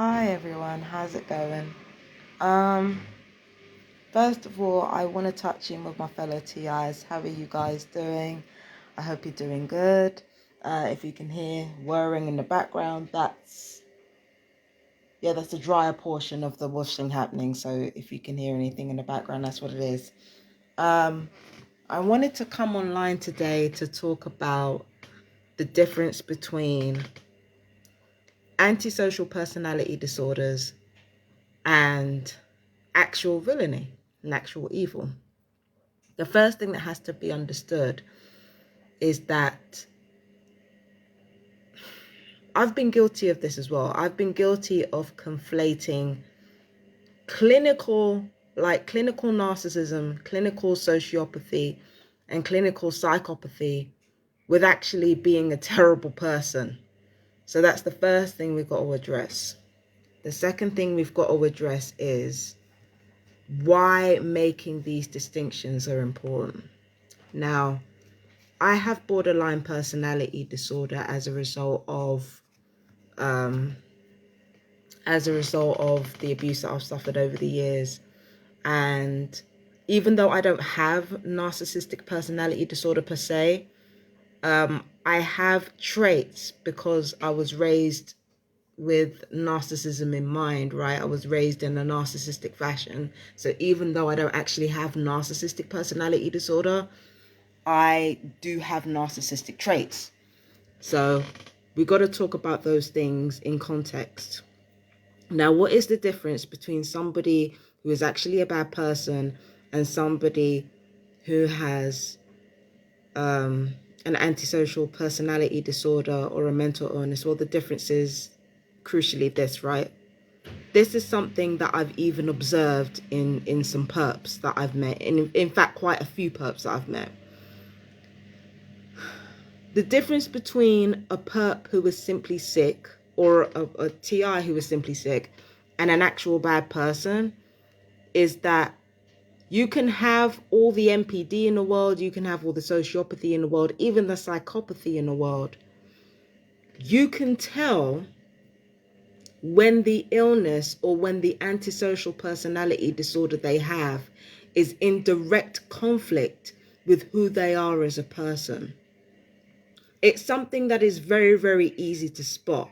Hi everyone, how's it going? Um, First of all, I want to touch in with my fellow TIs. How are you guys doing? I hope you're doing good. If you can hear whirring in the background, that's the drier portion of the washing happening. So if you can hear anything in the background, that's what it is. Um, I wanted to come online today to talk about the difference between antisocial personality disorders and actual villainy and actual evil. The first thing that has to be understood is that I've been guilty of this as well. I've been guilty of conflating clinical, clinical narcissism, clinical sociopathy, and clinical psychopathy with actually being a terrible person. So that's the first thing we've got to address. The second thing we've got to address is why making these distinctions are important. Now, I have borderline personality disorder as a result of the abuse that I've suffered over the years. And even though I don't have narcissistic personality disorder per se, I have traits because I was raised with narcissism in mind, right? I was raised in a narcissistic fashion. So even though I don't actually have narcissistic personality disorder, I do have narcissistic traits. So we got to talk about those things in context. Now, what is the difference between somebody who is actually a bad person and somebody who has an antisocial personality disorder or a mental illness? Well, the difference is crucially this, right? This is something that I've even observed in some perps that I've met, in fact, quite a few perps that I've met. The difference between a perp who is simply sick or a TI who is simply sick and an actual bad person is that you can have all the NPD in the world, you can have all the sociopathy in the world, even the psychopathy in the world. You can tell when the illness or when the antisocial personality disorder they have is in direct conflict with who they are as a person. It's something that is very, very easy to spot.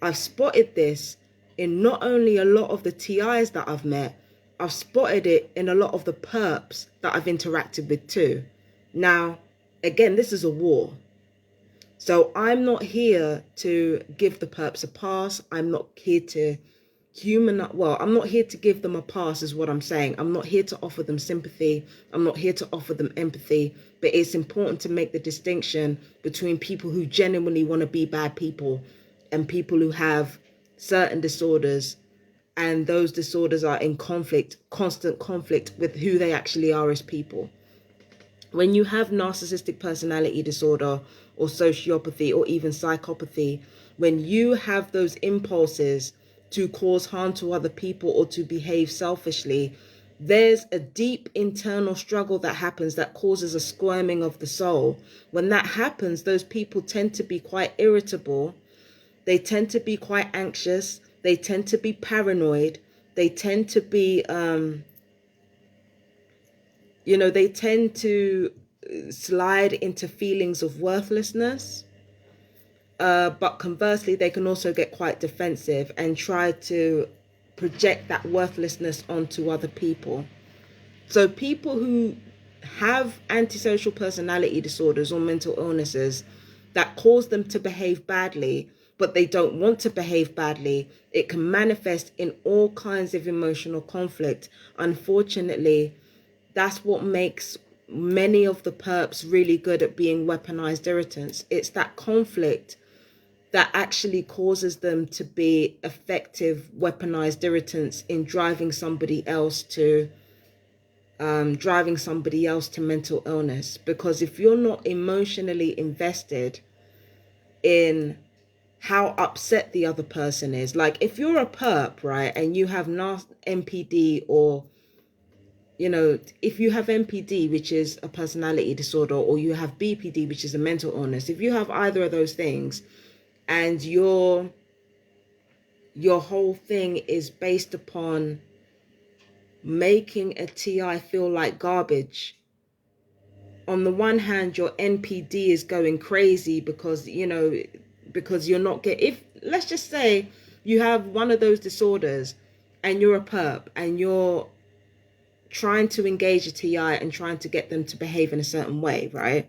I've spotted this in not only a lot of the TIs that I've met, I've spotted it in a lot of the perps that I've interacted with too. Now, again, this is a war. So I'm not here to give the perps a pass. I'm not here to I'm not here to give them a pass is what I'm saying. I'm not here to offer them sympathy. I'm not here to offer them empathy. But it's important to make the distinction between people who genuinely want to be bad people and people who have certain disorders, and those disorders are in conflict, constant conflict with who they actually are as people. When you have narcissistic personality disorder or sociopathy or even psychopathy, when you have those impulses to cause harm to other people or to behave selfishly, there's a deep internal struggle that happens that causes a squirming of the soul. When that happens, those people tend to be quite irritable. They tend to be quite anxious. They tend to be paranoid. They tend to be they tend to slide into feelings of worthlessness. But conversely, they can also get quite defensive and try to project that worthlessness onto other people. So people who have antisocial personality disorders or mental illnesses that cause them to behave badly, but they don't want to behave badly, it can manifest in all kinds of emotional conflict. Unfortunately, that's what makes many of the perps really good at being weaponized irritants. It's that conflict that actually causes them to be effective weaponized irritants in driving somebody else to mental illness. Because if you're not emotionally invested in how upset the other person is, like if you're a perp, right, and you have NPD, or if you have NPD, which is a personality disorder, or you have BPD, which is a mental illness, if you have either of those things and you're your whole thing is based upon making a TI feel like garbage. On the one hand, your NPD is going crazy because, because you're not if let's just say you have one of those disorders and you're a perp and you're trying to engage a TI and trying to get them to behave in a certain way, right?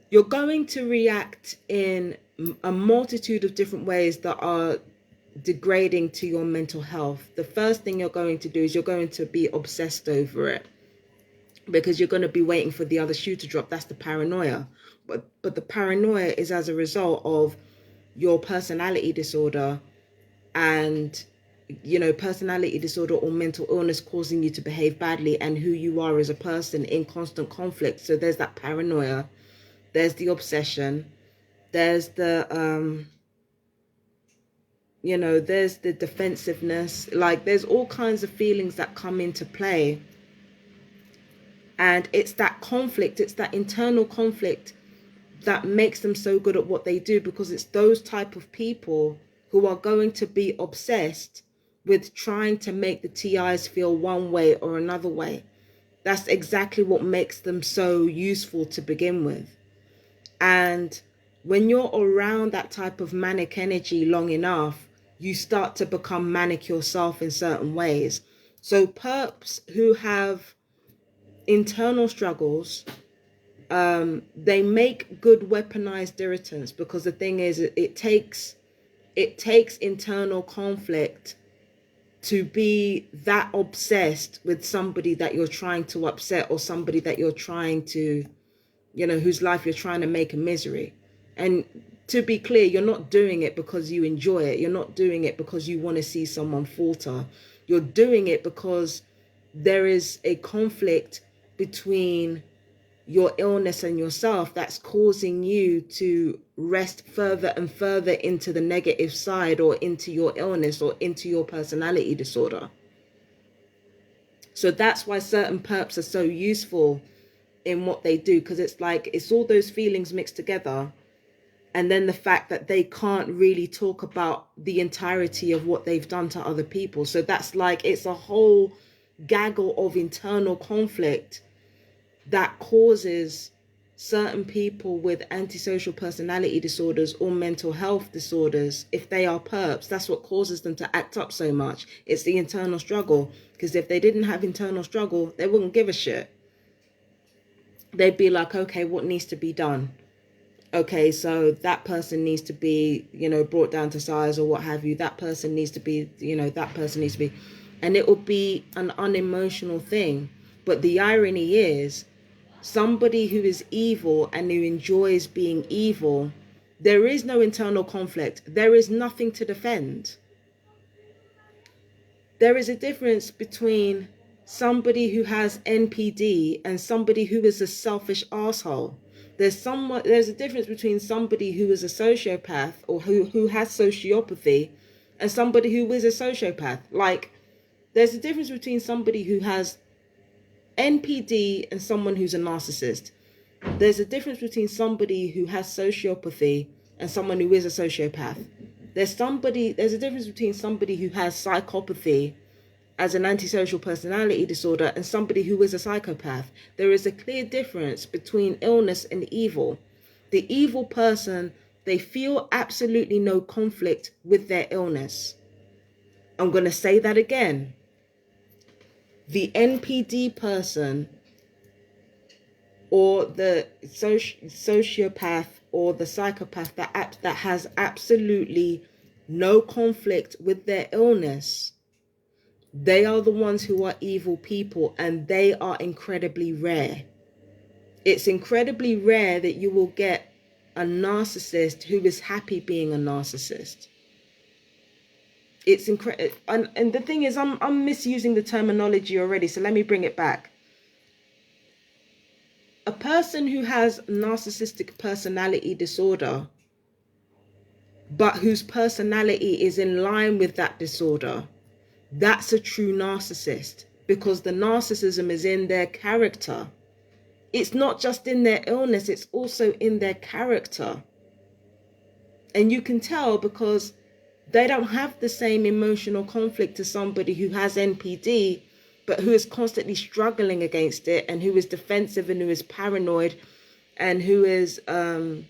You're going to react in a multitude of different ways that are degrading to your mental health. The first thing you're going to do is you're going to be obsessed over it because you're going to be waiting for the other shoe to drop. That's the paranoia. But the paranoia is as a result of your personality disorder and, personality disorder or mental illness causing you to behave badly and who you are as a person in constant conflict. So there's that paranoia. There's the obsession. There's the, there's the defensiveness. Like, there's all kinds of feelings that come into play. And it's that conflict, it's that internal conflict that makes them so good at what they do, because it's those type of people who are going to be obsessed with trying to make the TIs feel one way or another way. That's exactly what makes them so useful to begin with. And when you're around that type of manic energy long enough, you start to become manic yourself in certain ways. So perps who have internal struggles, they make good weaponized irritants, because the thing is, it takes internal conflict to be that obsessed with somebody that you're trying to upset, or somebody that you're trying to, whose life you're trying to make a misery. And to be clear, you're not doing it because you enjoy it. You're not doing it because you want to see someone falter. You're doing it because there is a conflict between your illness and yourself that's causing you to rest further and further into the negative side, or into your illness, or into your personality disorder. So that's why certain perps are so useful in what they do, because it's like, it's all those feelings mixed together, and then the fact that they can't really talk about the entirety of what they've done to other people. So that's like, it's a whole gaggle of internal conflict that causes certain people with antisocial personality disorders or mental health disorders, if they are perps, that's what causes them to act up so much. It's the internal struggle, because if they didn't have internal struggle, they wouldn't give a shit. They'd be like, okay, what needs to be done? Okay, so that person needs to be, brought down to size, or what have you. That person needs to be, that person needs to be, and it will be an unemotional thing. But the irony is, somebody who is evil and who enjoys being evil, there is no internal conflict. There is nothing to defend. There is a difference between somebody who has NPD and somebody who is a selfish asshole. There's a difference between somebody who is a sociopath, or who has sociopathy, and somebody who is a sociopath. Like, there's a difference between somebody who has NPD and someone who's a narcissist. There's a difference between somebody who has sociopathy and someone who is a sociopath. There's a difference between somebody who has psychopathy as an antisocial personality disorder and somebody who is a psychopath. There is a clear difference between illness and evil. The evil person, they feel absolutely no conflict with their illness. I'm going to say that again. The NPD person, or the sociopath, or the psychopath that has absolutely no conflict with their illness, they are the ones who are evil people, and they are incredibly rare. It's incredibly rare that you will get a narcissist who is happy being a narcissist. It's incredible. And the thing is, I'm misusing the terminology already, so let me bring it back. A person who has narcissistic personality disorder, but whose personality is in line with that disorder, that's a true narcissist, because the narcissism is in their character. It's not just in their illness, it's also in their character. And you can tell because they don't have the same emotional conflict as somebody who has NPD, but who is constantly struggling against it, and who is defensive, and who is paranoid, and who is, who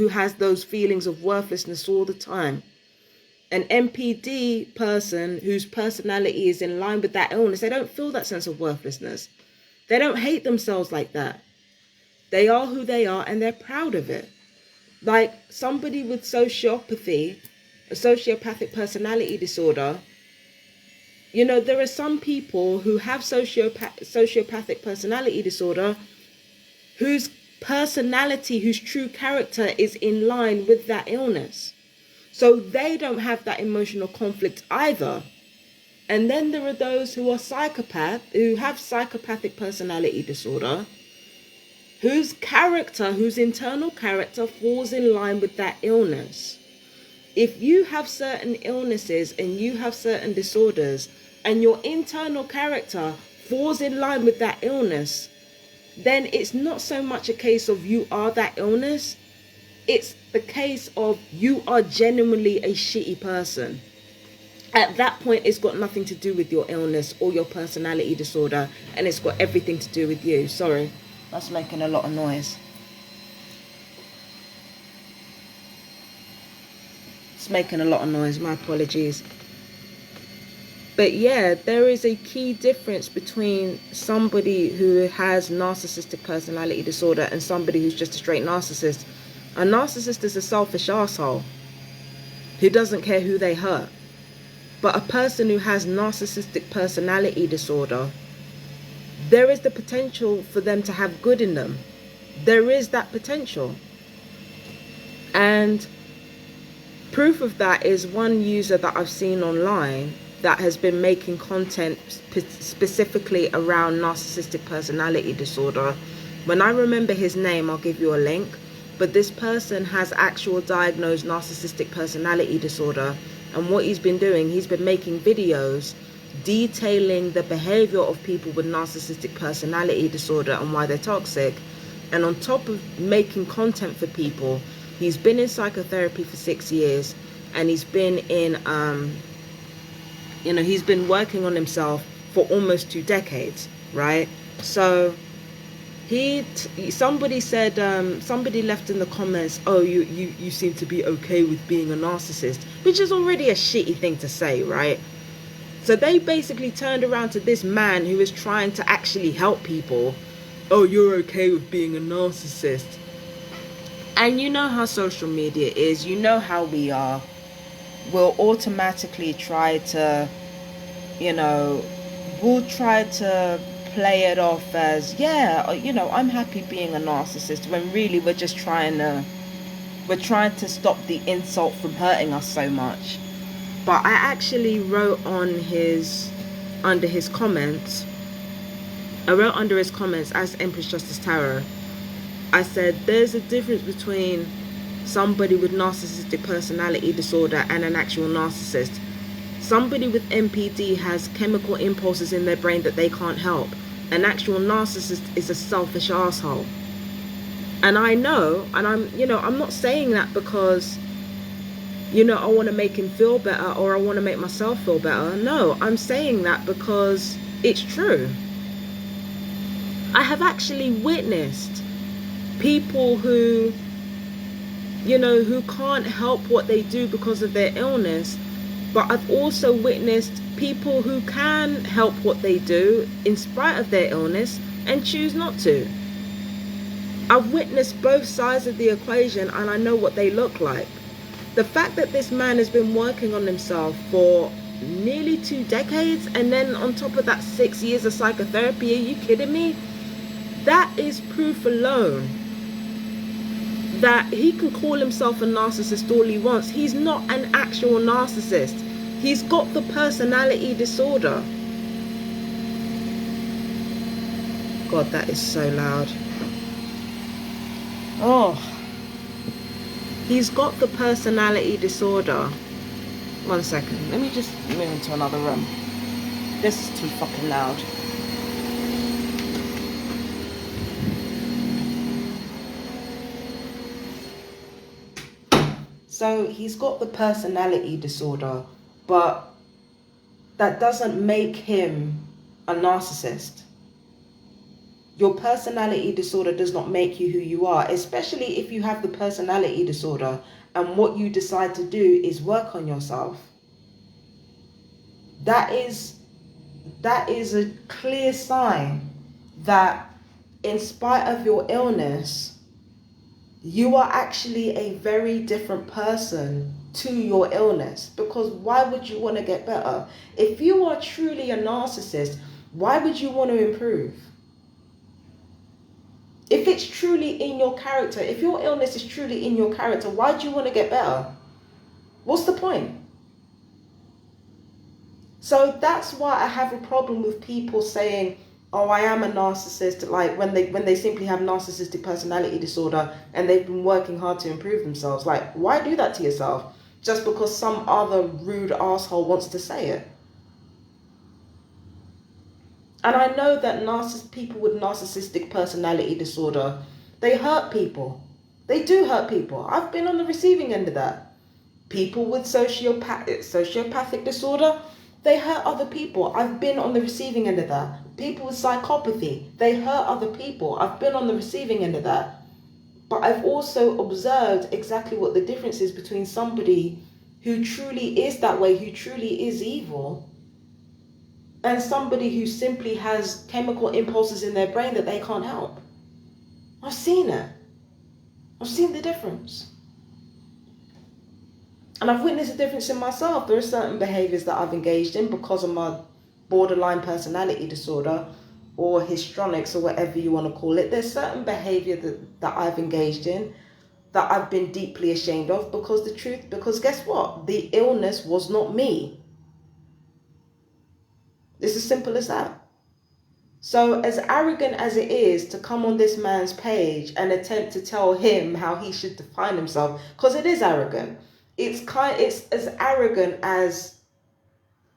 has those feelings of worthlessness all the time. An NPD person whose personality is in line with that illness, they don't feel that sense of worthlessness. They don't hate themselves like that. They are who they are, and they're proud of it. Like somebody with sociopathy, a sociopathic personality disorder, there are some people who have sociopathic personality disorder whose personality, whose true character is in line with that illness. So they don't have that emotional conflict either. And then there are those who are who have psychopathic personality disorder, whose internal character falls in line with that illness. If you have certain illnesses and you have certain disorders, and your internal character falls in line with that illness, then it's not so much a case of you are that illness. It's the case of you are genuinely a shitty person. At that point, it's got nothing to do with your illness or your personality disorder, and it's got everything to do with you. Sorry, that's making a lot of noise. It's making a lot of noise, my apologies. But yeah, there is a key difference between somebody who has narcissistic personality disorder and somebody who's just a straight narcissist. A narcissist is a selfish asshole who doesn't care who they hurt. But a person who has narcissistic personality disorder, there is the potential for them to have good in them. There is that potential. And proof of that is one user that I've seen online that has been making content specifically around narcissistic personality disorder. When I remember his name, I'll give you a link. But this person has actual diagnosed narcissistic personality disorder. And what he's been doing, he's been making videos detailing the behavior of people with narcissistic personality disorder and why they're toxic. And on top of making content for people, he's been in psychotherapy for 6 years, and he's been in, he's been working on himself for almost 2 decades, right? So somebody said, somebody left in the comments, oh, you seem to be okay with being a narcissist, which is already a shitty thing to say, right? So they basically turned around to this man who is trying to actually help people. Oh, you're okay with being a narcissist. And you know how social media is, you know how we are. We'll automatically try to, we'll try to play it off as, yeah, I'm happy being a narcissist, when really we're just trying to stop the insult from hurting us so much. But I actually wrote under his comments as Empress Justice Tarot. I said there's a difference between somebody with narcissistic personality disorder and an actual narcissist. Somebody with NPD has chemical impulses in their brain that they can't help. An actual narcissist is a selfish asshole. And I know, and I'm not saying that because, I want to make him feel better or I want to make myself feel better. No, I'm saying that because it's true. I have actually witnessed people who, who can't help what they do because of their illness. But I've also witnessed people who can help what they do in spite of their illness and choose not to. I've witnessed both sides of the equation, and I know what they look like. The fact that this man has been working on himself for nearly 2 decades, and then on top of that 6 years of psychotherapy, are you kidding me? That is proof alone that he can call himself a narcissist all he wants. He's not an actual narcissist. He's got the personality disorder. God, that is so loud. Oh, he's got the personality disorder. 1 second, let me just move into another room. This is too fucking loud. So he's got the personality disorder, but that doesn't make him a narcissist. Your personality disorder does not make you who you are, especially if you have the personality disorder and what you decide to do is work on yourself. That is a clear sign that in spite of your illness, you are actually a very different person to your illness. Because why would you want to get better? If you are truly a narcissist, why would you want to improve? If it's truly in your character, if your illness is truly in your character, why do you want to get better? What's the point? So that's why I have a problem with people saying, oh, I am a narcissist, like when they simply have narcissistic personality disorder and they've been working hard to improve themselves. Like, why do that to yourself? Just because some other rude asshole wants to say it. And I know that people with narcissistic personality disorder, they hurt people. They do hurt people. I've been on the receiving end of that. People with sociopathic disorder, they hurt other people. I've been on the receiving end of that. People with psychopathy, they hurt other people. I've been on the receiving end of that. But I've also observed exactly what the difference is between somebody who truly is that way, who truly is evil, and somebody who simply has chemical impulses in their brain that they can't help. I've seen it. I've seen the difference. And I've witnessed a difference in myself. There are certain behaviors that I've engaged in because of my borderline personality disorder or histrionics or whatever you want to call it. There's certain behavior that I've engaged in that I've been deeply ashamed of because guess what? The illness was not me. It's as simple as that. So as arrogant as it is to come on this man's page and attempt to tell him how he should define himself, because it is arrogant. It's as arrogant as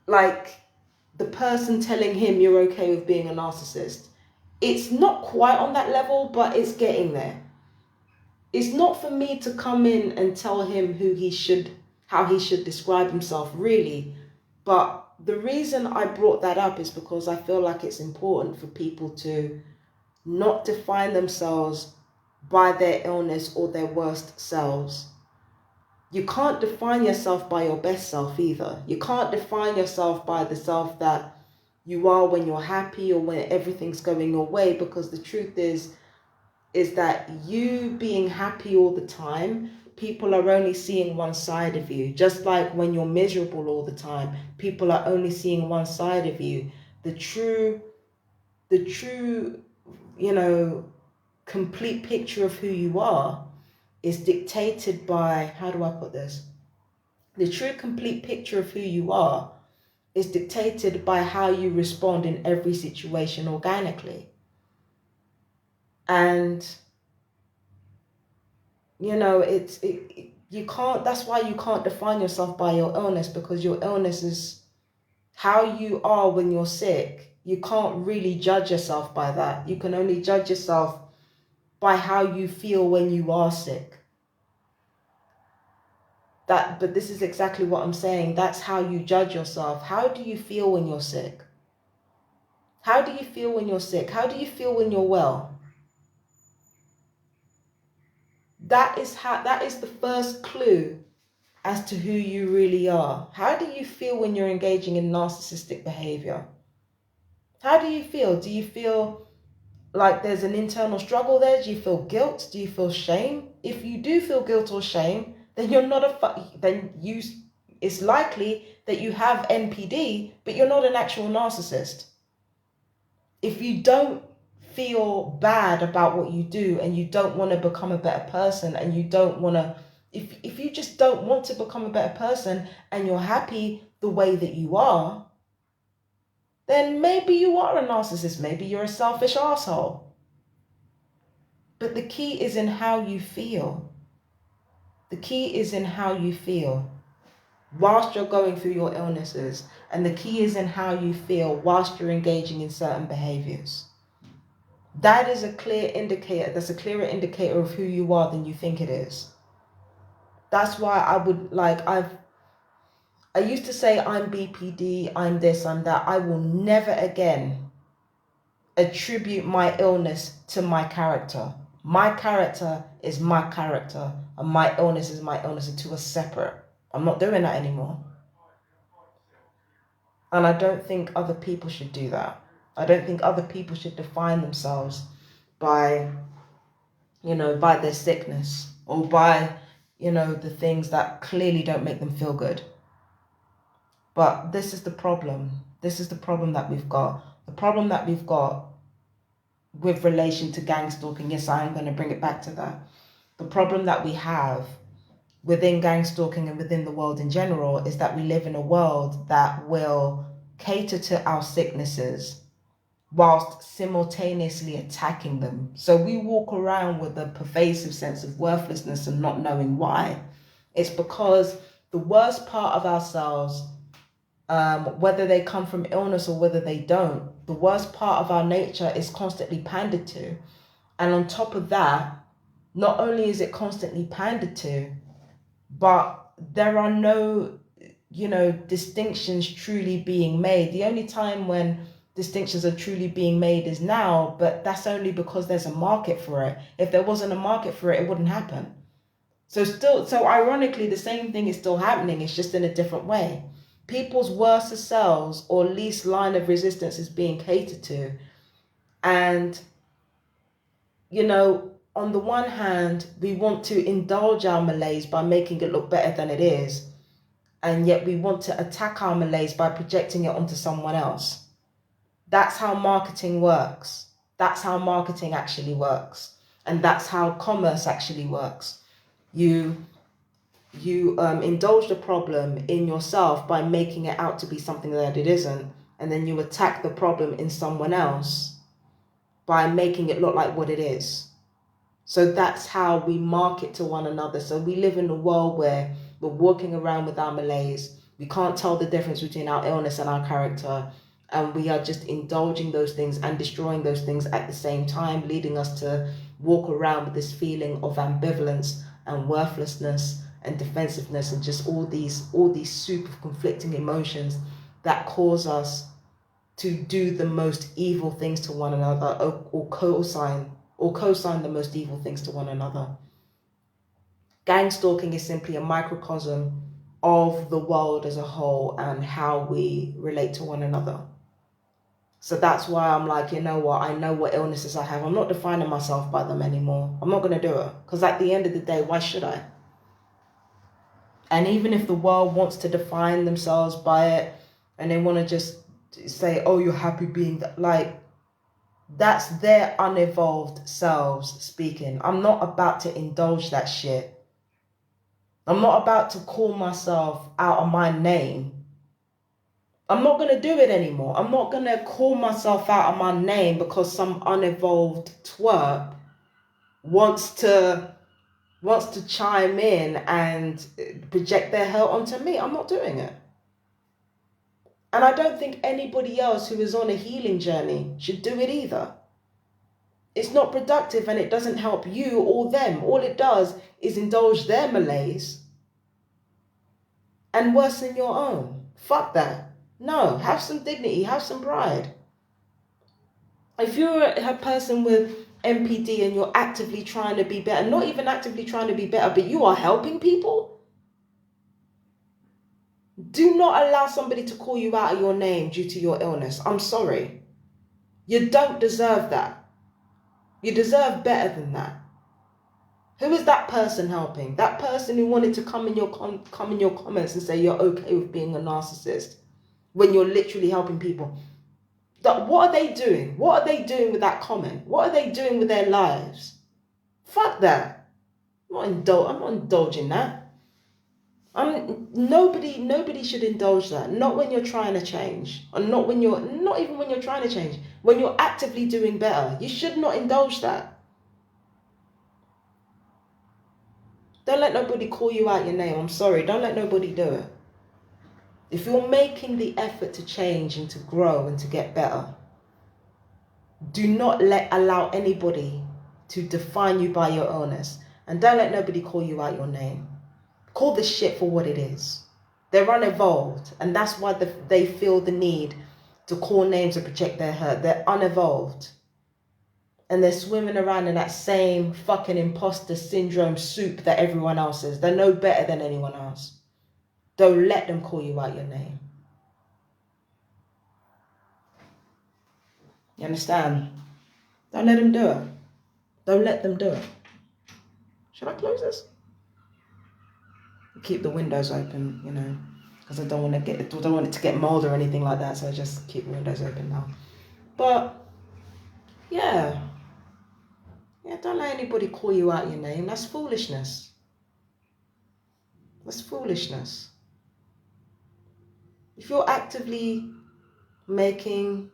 like the person telling him you're okay with being a narcissist. It's not quite on that level, but it's getting there. It's not for me to come in and tell him how he should describe himself, really. But the reason I brought that up is because I feel like it's important for people to not define themselves by their illness or their worst selves. You can't define yourself by your best self either. You can't define yourself by the self that you are when you're happy or when everything's going your way, because the truth is that you being happy all the time, people are only seeing one side of you. Just like when you're miserable all the time, people are only seeing one side of you. The true, complete picture of who you are is dictated by, how do I put this? The true complete picture of who you are is dictated by how you respond in every situation organically. And you can't, that's why you can't define yourself by your illness, because your illness is how you are when you're sick. You can't really judge yourself by that. You can only judge yourself by how you feel when you are sick. But this is exactly what I'm saying. That's how you judge yourself. How do you feel when you're sick? How do you feel when you're sick? How do you feel when you're well? That is the first clue as to who you really are. How do you feel when you're engaging in narcissistic behavior? How do you feel? Do you feel like there's an internal struggle there? Do you feel guilt? Do you feel shame? If you do feel guilt or shame, then it's likely that you have NPD, but you're not an actual narcissist. If you don't feel bad about what you do and you don't want to become a better person, and you don't want to, if you just don't want to become a better person and you're happy the way that you are, then maybe you are a narcissist. Maybe you're a selfish asshole. But the key is in how you feel. The key is in how you feel whilst you're going through your illnesses. And the key is in how you feel whilst you're engaging in certain behaviors. That is a clear indicator. That's a clearer indicator of who you are than you think it is. That's why I would like, I used to say I'm BPD, I'm this, I'm that. I will never again attribute my illness to my character. My character is my character, and my illness is my illness. The two are separate. I'm not doing that anymore. And I don't think other people should do that. I don't think other people should define themselves by, by their sickness or by, the things that clearly don't make them feel good. But this is the problem. This is the problem that we've got. The problem that we've got with relation to gang stalking, yes, I am going to bring it back to that. The problem that we have within gang stalking and within the world in general is that we live in a world that will cater to our sicknesses whilst simultaneously attacking them. So we walk around with a pervasive sense of worthlessness and not knowing why. It's because the worst part of ourselves, whether they come from illness or whether they don't, the worst part of our nature is constantly pandered to. And on top of that, not only is it constantly pandered to, but there are no, distinctions truly being made. The only time when distinctions are truly being made is now, but that's only because there's a market for it. If there wasn't a market for it, it wouldn't happen. So ironically, the same thing is still happening. It's just in a different way. People's worst selves or least line of resistance is being catered to. And, on the one hand, we want to indulge our malaise by making it look better than it is. And yet we want to attack our malaise by projecting it onto someone else. That's how marketing works. That's how marketing actually works. And that's how commerce actually works. You indulge the problem in yourself by making it out to be something that it isn't. And then you attack the problem in someone else by making it look like what it is. So that's how we market to one another. So we live in a world where we're walking around with our malaise. We can't tell the difference between our illness and our character. And we are just indulging those things and destroying those things at the same time, leading us to walk around with this feeling of ambivalence and worthlessness and defensiveness and just all these super conflicting emotions that cause us to do the most evil things to one another or co-sign the most evil things to one another. Gang stalking is simply a microcosm of the world as a whole and how we relate to one another. So that's why I'm like, you know what? I know what illnesses I have. I'm not defining myself by them anymore. I'm not going to do it. Because at the end of the day, why should I? And even if the world wants to define themselves by it and they want to just say, oh, you're happy being that, like, that's their unevolved selves speaking. I'm not about to indulge that shit. I'm not about to call myself out of my name. I'm not going to do it anymore. I'm not going to call myself out of my name because some unevolved twerp wants to chime in and project their hell onto me. I'm not doing it. And I don't think anybody else who is on a healing journey should do it either. It's not productive and it doesn't help you or them. All it does is indulge their malaise and worsen your own. Fuck that. No, have some dignity, have some pride. If you're a person with MPD and you're actively trying to be better, not even actively trying to be better, but you are helping people, do not allow somebody to call you out of your name due to your illness. I'm sorry. You don't deserve that. You deserve better than that. Who is that person helping? That person who wanted to come in your comments and say you're okay with being a narcissist when you're literally helping people. What are they doing? What are they doing with that comment? What are they doing with their lives? Fuck that. I'm not indulging that. Nobody should indulge that. Not when you're trying to change. Or not even when you're trying to change. When you're actively doing better. You should not indulge that. Don't let nobody call you out your name. I'm sorry. Don't let nobody do it. If you're making the effort to change and to grow and to get better, do not allow anybody to define you by your illness. And don't let nobody call you out your name. Call this shit for what it is. They're unevolved, and that's why they feel the need to call names and project their hurt. They're unevolved. And they're swimming around in that same fucking imposter syndrome soup that everyone else is. They're no better than anyone else. Don't let them call you out your name. You understand? Don't let them do it. Don't let them do it. Should I close this? Keep the windows open, you know, because I don't want it to get mold or anything like that. So I just keep the windows open now. But yeah, don't let anybody call you out your name. That's foolishness. That's foolishness. If you're actively making,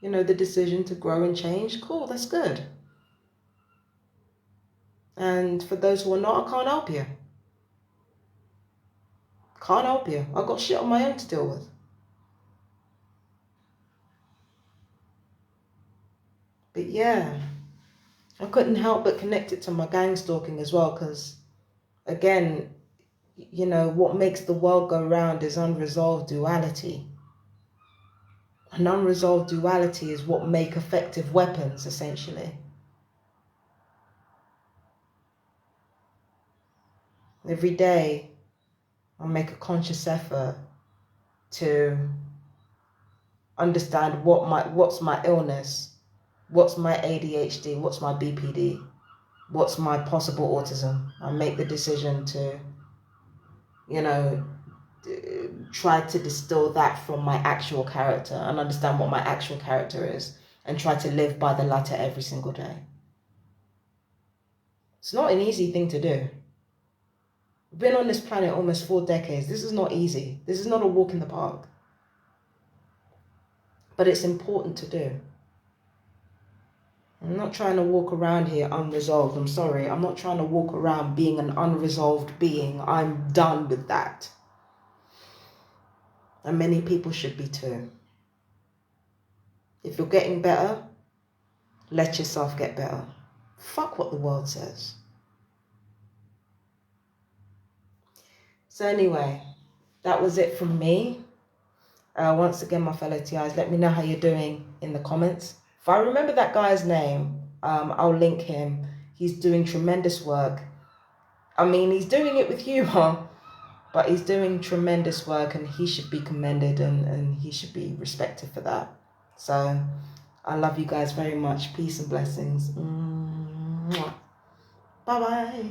you know, the decision to grow and change, cool, that's good. And for those who are not, I can't help you. Can't help you. I've got shit on my own to deal with. But yeah, I couldn't help but connect it to my gang stalking as well, because again, you know, what makes the world go round is unresolved duality. And unresolved duality is what make effective weapons, essentially. Every day, I make a conscious effort to understand what's my illness, what's my ADHD, what's my BPD, what's my possible autism. I make the decision to, you know, try to distill that from my actual character and understand what my actual character is and try to live by the latter every single day. It's not an easy thing to do. I've been on this planet almost 4 decades. This is not easy. This is not a walk in the park. But it's important to do. I'm not trying to walk around here unresolved. I'm sorry. I'm not trying to walk around being an unresolved being. I'm done with that. And many people should be too. If you're getting better, let yourself get better. Fuck what the world says. So anyway, that was it from me. Once again, my fellow TIs, let me know how you're doing in the comments. If I remember that guy's name, I'll link him. He's doing tremendous work. I mean, he's doing it with humor, but he's doing tremendous work and he should be commended and he should be respected for that. So I love you guys very much. Peace and blessings. Bye-bye.